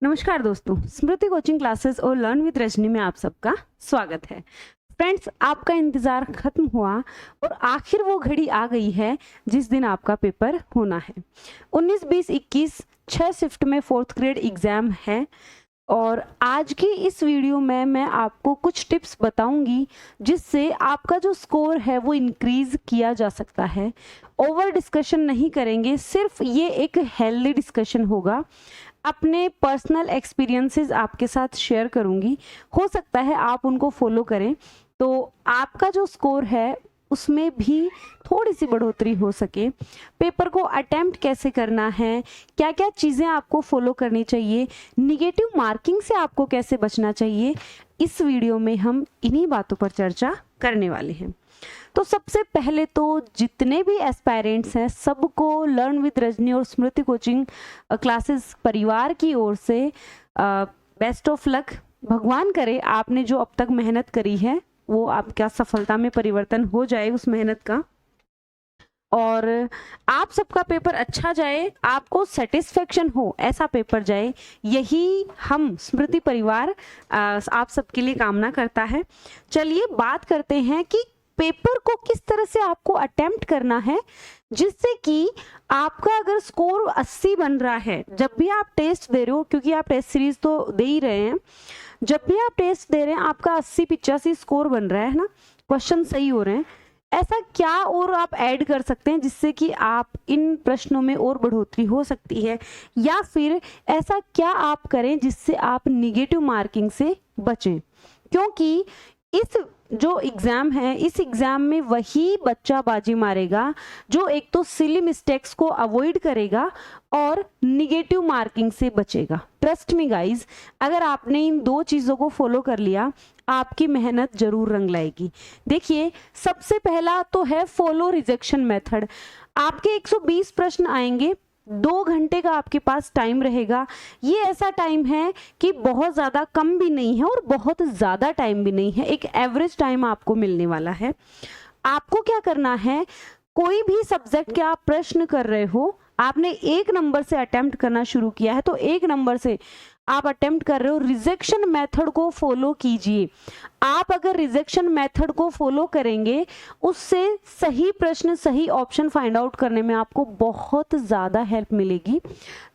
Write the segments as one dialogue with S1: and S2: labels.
S1: नमस्कार दोस्तों, स्मृति coaching classes और लर्न विद रजनी में आप सबका स्वागत है। फ्रेंड्स, आपका इंतज़ार खत्म हुआ और आखिर वो घड़ी आ गई है जिस दिन आपका पेपर होना है। 19, 20, 21 6 शिफ्ट में 4th ग्रेड एग्ज़ाम है और आज की इस वीडियो में मैं आपको कुछ टिप्स बताऊंगी जिससे आपका जो स्कोर है वो इंक्रीज़ किया जा सकता है। ओवर डिस्कशन नहीं करेंगे, सिर्फ ये एक हेल्दी डिस्कशन होगा। अपने पर्सनल एक्सपीरियंसेस आपके साथ शेयर करूंगी, हो सकता है आप उनको फॉलो करें तो आपका जो स्कोर है उसमें भी थोड़ी सी बढ़ोतरी हो सके। पेपर को अटेम्प्ट कैसे करना है, क्या क्या चीज़ें आपको फॉलो करनी चाहिए, निगेटिव मार्किंग से आपको कैसे बचना चाहिए, इस वीडियो में हम इन्हीं बातों पर चर्चा करने वाले हैं। तो सबसे पहले तो जितने भी एस्पायरेंट्स हैं सबको लर्न विद रजनी और स्मृति कोचिंग क्लासेस परिवार की ओर से बेस्ट ऑफ लक। भगवान करे आपने जो अब तक मेहनत करी है वो आपका सफलता में परिवर्तन हो जाए उस मेहनत का, और आप सबका पेपर अच्छा जाए, आपको सेटिस्फेक्शन हो ऐसा पेपर जाए, यही हम स्मृति परिवार आप सबके लिए कामना करता है। चलिए बात करते हैं कि पेपर को किस तरह से आपको अटेम्प्ट करना है जिससे कि आपका अगर स्कोर 80 बन रहा है, जब भी आप टेस्ट दे रहे हो, क्योंकि आप टेस्ट सीरीज तो दे ही रहे हैं, जब भी आप टेस्ट दे रहे हैं आपका 80-85 स्कोर बन रहा है ना, क्वेश्चन सही हो रहे हैं, ऐसा क्या और आप ऐड कर सकते हैं जिससे कि आप इन प्रश्नों में और बढ़ोतरी हो सकती है, या फिर ऐसा क्या आप करें जिससे आप निगेटिव मार्किंग से बचें। क्योंकि इस जो एग्ज़ाम है, इस एग्ज़ाम में वही बच्चा बाजी मारेगा जो एक तो सिली मिस्टेक्स को अवॉइड करेगा और निगेटिव मार्किंग से बचेगा। ट्रस्ट मी गाइज, अगर आपने इन दो चीज़ों को फॉलो कर लिया आपकी मेहनत जरूर रंग लाएगी। देखिए, सबसे पहला तो है फॉलो रिजेक्शन मेथड। आपके 120 प्रश्न आएंगे, 2 घंटे का आपके पास टाइम रहेगा। ये ऐसा टाइम है कि बहुत ज़्यादा कम भी नहीं है और बहुत ज़्यादा टाइम भी नहीं है, एक एवरेज टाइम आपको मिलने वाला है। आपको क्या करना है, कोई भी सब्जेक्ट के आप प्रश्न कर रहे हो, आपने 1 नंबर से अटेम्प्ट करना शुरू किया है तो 1 नंबर से आप अटेम्प्ट कर रहे हो, रिजेक्शन मेथड को फॉलो कीजिए। आप अगर रिजेक्शन मेथड को फॉलो करेंगे उससे सही प्रश्न, सही ऑप्शन फाइंड आउट करने में आपको बहुत ज़्यादा हेल्प मिलेगी।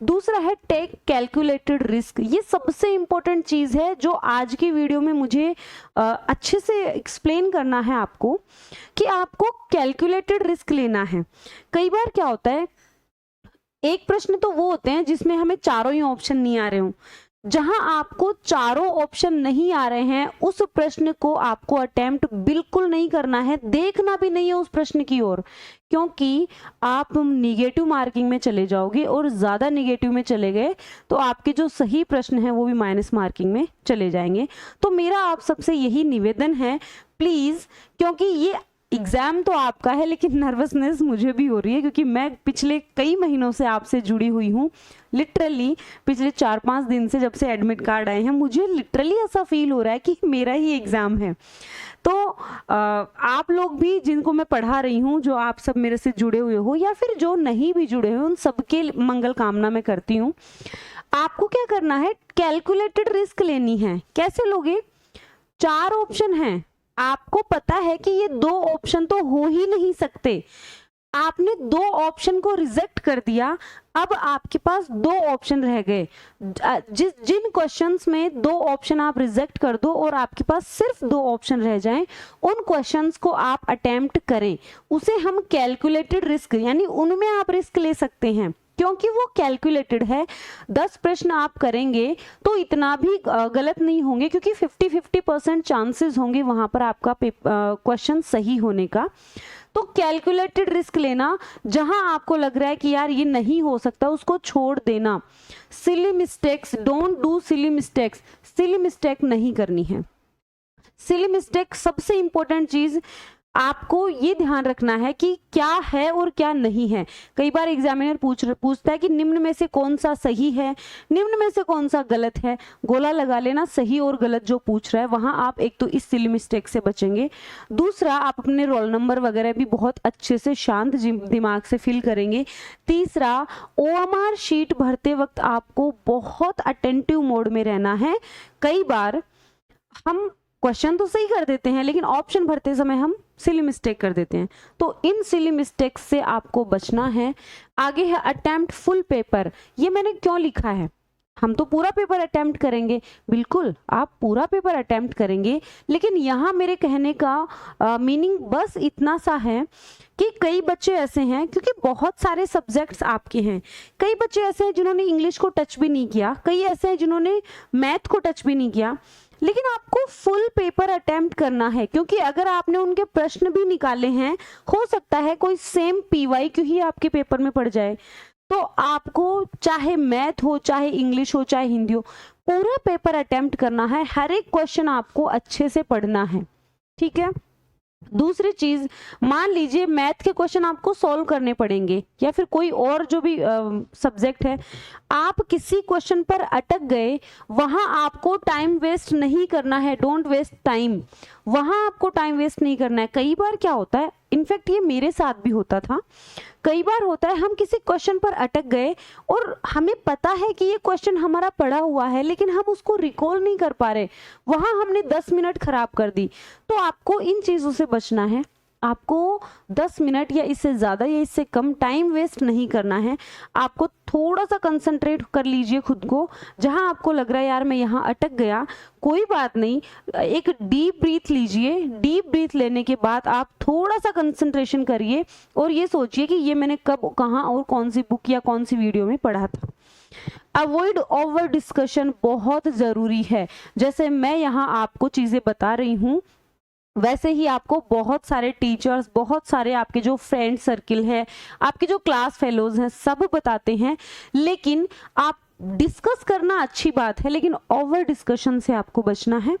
S1: दूसरा है टेक कैलकुलेटेड रिस्क। ये सबसे इम्पोर्टेंट चीज़ है जो आज की वीडियो में मुझे अच्छे से एक्सप्लेन करना है आपको, कि आपको कैलकुलेटेड रिस्क लेना है। कई बार क्या होता है, एक प्रश्न तो वो होते हैं जिसमें हमें चारों ही ऑप्शन नहीं आ रहे हो, जहां आपको चारों ऑप्शन नहीं आ रहे हैं उस प्रश्न को आपको अटेम्प्ट बिल्कुल नहीं करना है, देखना भी नहीं है उस प्रश्न की ओर, क्योंकि आप निगेटिव मार्किंग में चले जाओगे और ज़्यादा निगेटिव में चले गए तो आपके जो सही प्रश्न हैं वो भी माइनस मार्किंग में चले जाएंगे। तो मेरा आप सबसे यही निवेदन है, प्लीज़, क्योंकि ये एग्ज़ाम तो आपका है लेकिन नर्वसनेस मुझे भी हो रही है, क्योंकि मैं पिछले कई महीनों से आपसे जुड़ी हुई हूँ। लिटरली पिछले 4-5 दिन से, जब से एडमिट कार्ड आए हैं, मुझे लिटरली ऐसा फील हो रहा है कि मेरा ही एग्ज़ाम है। तो आप लोग भी जिनको मैं पढ़ा रही हूँ, जो आप सब मेरे से जुड़े हुए हो या फिर जो नहीं भी जुड़े हुए, उन सबके मंगल कामना मैं करती हूँ। आपको क्या करना है, कैलकुलेटेड रिस्क लेनी है। कैसे लोगे, 4 ऑप्शन हैं, आपको पता है कि ये 2 ऑप्शन तो हो ही नहीं सकते, आपने 2 ऑप्शन को रिजेक्ट कर दिया, अब आपके पास 2 ऑप्शन रह गए। जिन क्वेश्चंस में 2 ऑप्शन आप रिजेक्ट कर दो और आपके पास सिर्फ 2 ऑप्शन रह जाएं, उन क्वेश्चंस को आप अटेम्प्ट करें, उसे हम कैलकुलेटेड रिस्क, यानी उनमें आप रिस्क ले सकते हैं क्योंकि वो कैलकुलेटेड है। 10 प्रश्न आप करेंगे तो इतना भी गलत नहीं होंगे, क्योंकि 50-50% चांसेस होंगे वहां पर आपका क्वेश्चन सही होने का। तो कैलकुलेटेड रिस्क लेना, जहां आपको लग रहा है कि यार ये नहीं हो सकता, उसको छोड़ देना। Silly mistakes, don't do silly mistakes, silly mistake नहीं करनी है। सिली मिस्टेक सबसे इंपॉर्टेंट चीज, आपको ये ध्यान रखना है कि क्या है और क्या नहीं है। कई बार एग्जामिनर पूछता है कि निम्न में से कौन सा सही है, निम्न में से कौन सा गलत है। गोला लगा लेना सही और गलत जो पूछ रहा है, वहां आप एक तो इस सिली मिस्टेक से बचेंगे। दूसरा, आप अपने रोल नंबर वगैरह भी बहुत अच्छे से शांत दिमाग से फिल करेंगे। तीसरा, OMR शीट भरते वक्त आपको बहुत अटेंटिव मोड में रहना है। कई बार हम क्वेश्चन तो सही कर देते हैं लेकिन ऑप्शन भरते समय हम सिली मिस्टेक कर देते हैं, तो इन सिली मिस्टेक्स से आपको बचना है। आगे है अटेम्प्ट फुल पेपर। ये मैंने क्यों लिखा है? हम तो पूरा पेपर अटेम्प्ट करेंगे, बिल्कुल आप पूरा पेपर अटेम्प्ट करेंगे, लेकिन यहाँ मेरे कहने का मीनिंग बस इतना सा है कि कई बच्चे ऐसे हैं, क्योंकि बहुत सारे सब्जेक्ट्स आपके हैं, कई बच्चे ऐसे हैं जिन्होंने इंग्लिश को टच भी नहीं किया, कई ऐसे हैं जिन्होंने मैथ को टच भी नहीं किया, लेकिन आपको फुल पेपर अटेम्प्ट करना है। क्योंकि अगर आपने उनके प्रश्न भी निकाले हैं, हो सकता है कोई सेम PYQ ही आपके पेपर में पड़ जाए। तो आपको चाहे मैथ हो, चाहे इंग्लिश हो, चाहे हिंदी हो, पूरा पेपर अटेम्प्ट करना है। हर एक क्वेश्चन आपको अच्छे से पढ़ना है, ठीक है। दूसरी चीज, मान लीजिए मैथ के क्वेश्चन आपको सॉल्व करने पड़ेंगे या फिर कोई और जो भी सब्जेक्ट है, आप किसी क्वेश्चन पर अटक गए, वहां आपको टाइम वेस्ट नहीं करना है। डोंट वेस्ट टाइम, वहां आपको टाइम वेस्ट नहीं करना है। कई बार क्या होता है, इनफैक्ट ये मेरे साथ भी होता था, कई बार होता है हम किसी क्वेश्चन पर अटक गए और हमें पता है कि ये क्वेश्चन हमारा पढ़ा हुआ है, लेकिन हम उसको रिकॉल नहीं कर पा रहे, वहां हमने 10 मिनट खराब कर दी। तो आपको इन चीजों से बचना है। आपको 10 मिनट या इससे ज़्यादा या इससे कम टाइम वेस्ट नहीं करना है। आपको थोड़ा सा कंसंट्रेट कर लीजिए खुद को, जहां आपको लग रहा है यार मैं यहाँ अटक गया, कोई बात नहीं, एक डीप ब्रीथ लीजिए। डीप ब्रीथ लेने के बाद आप थोड़ा सा कंसंट्रेशन करिए और ये सोचिए कि ये मैंने कब, कहाँ और कौन सी बुक या कौन सी वीडियो में पढ़ा था। अवॉइड ओवर डिस्कशन बहुत ज़रूरी है। जैसे मैं यहाँ आपको चीज़ें बता रही हूँ, वैसे ही आपको बहुत सारे टीचर्स, बहुत सारे आपके जो फ्रेंड सर्किल है, आपके जो क्लास फेलोज हैं, सब बताते हैं। लेकिन आप डिस्कस करना अच्छी बात है, लेकिन ओवर डिस्कशन से आपको बचना है।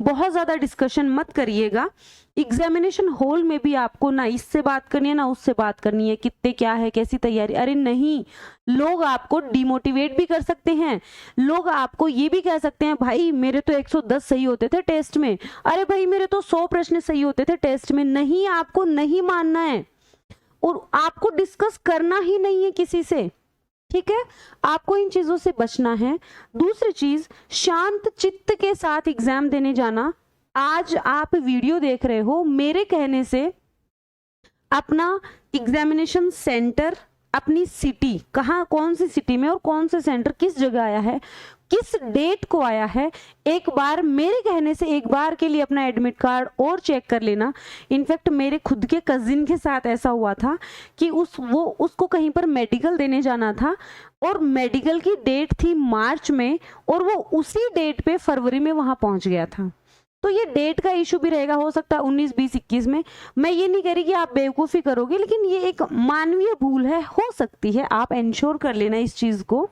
S1: बहुत ज्यादा डिस्कशन मत करिएगा। एग्जामिनेशन हॉल में भी आपको ना इससे बात करनी है ना उससे बात करनी है, कितने क्या है, कैसी तैयारी। अरे नहीं, लोग आपको डिमोटिवेट भी कर सकते हैं। लोग आपको ये भी कह सकते हैं, भाई मेरे तो 110 सही होते थे टेस्ट में, अरे भाई मेरे तो 100 प्रश्न सही होते थे टेस्ट में। नहीं, आपको नहीं मानना है और आपको डिस्कस करना ही नहीं है किसी से, ठीक है। आपको इन चीजों से बचना है। दूसरी चीज, शांत चित्त के साथ एग्जाम देने जाना। आज आप वीडियो देख रहे हो, मेरे कहने से अपना एग्जामिनेशन सेंटर, अपनी सिटी, कहाँ, कौन सी सिटी में और कौन से सेंटर किस जगह आया है, किस डेट को आया है, एक बार मेरे कहने से एक बार के लिए अपना एडमिट कार्ड और चेक कर लेना। इनफैक्ट मेरे खुद के कजिन के साथ ऐसा हुआ था कि उसको कहीं पर मेडिकल देने जाना था और मेडिकल की डेट थी मार्च में और वो उसी डेट पे फरवरी में वहां पहुंच गया था। तो ये डेट का इशू भी रहेगा, हो सकता है 19, 20, 21 में। मैं ये नहीं कह रही कि आप बेवकूफ़ी करोगे, लेकिन ये एक मानवीय भूल है, हो सकती है, आप इंश्योर कर लेना इस चीज़ को।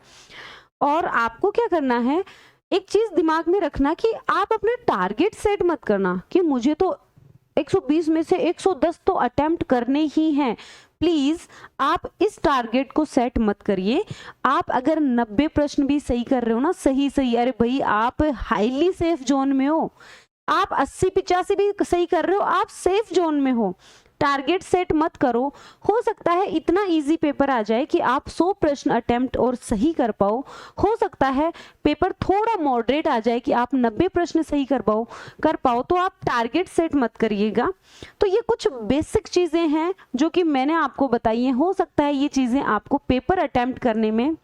S1: और आपको क्या करना है, एक चीज़ दिमाग में रखना कि आप अपने टारगेट सेट मत करना कि मुझे तो 120 में से 110 तो अटेम्प्ट करने ही हैं। प्लीज आप इस टारगेट को सेट मत करिए। आप अगर 90 प्रश्न भी सही कर रहे हो ना, सही, अरे भाई आप हाईली सेफ जोन में हो। आप 80-85 भी सही कर रहे हो, आप सेफ जोन में हो। टारगेट सेट मत करो। हो सकता है इतना इजी पेपर आ जाए कि आप 100 प्रश्न अटेम्प्ट और सही कर पाओ। हो सकता है पेपर थोड़ा मॉडरेट आ जाए कि आप 90 प्रश्न सही कर पाओ। तो आप टारगेट सेट मत करिएगा। तो ये कुछ बेसिक चीजें हैं जो कि मैंने आपको बताई हैं। हो सकता है ये चीजें आपको पेपर अटेम्प्ट करने में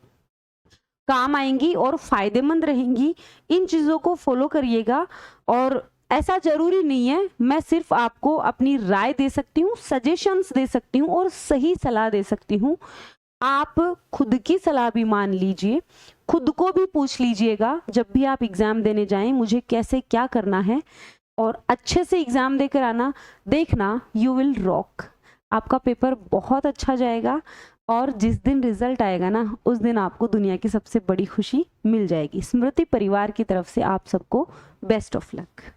S1: काम आएंगी और फायदेमंद रहेंगी। इन चीजों को फॉलो करिएगा। और ऐसा जरूरी नहीं है, मैं सिर्फ आपको अपनी राय दे सकती हूँ, सजेशंस दे सकती हूँ और सही सलाह दे सकती हूँ। आप खुद की सलाह भी मान लीजिए, खुद को भी पूछ लीजिएगा जब भी आप एग्जाम देने जाएं, मुझे कैसे क्या करना है, और अच्छे से एग्जाम देकर आना। देखना, यू विल रॉक। आपका पेपर बहुत अच्छा जाएगा और जिस दिन रिजल्ट आएगा ना, उस दिन आपको दुनिया की सबसे बड़ी खुशी मिल जाएगी। स्मृति परिवार की तरफ से आप सबको बेस्ट ऑफ लक।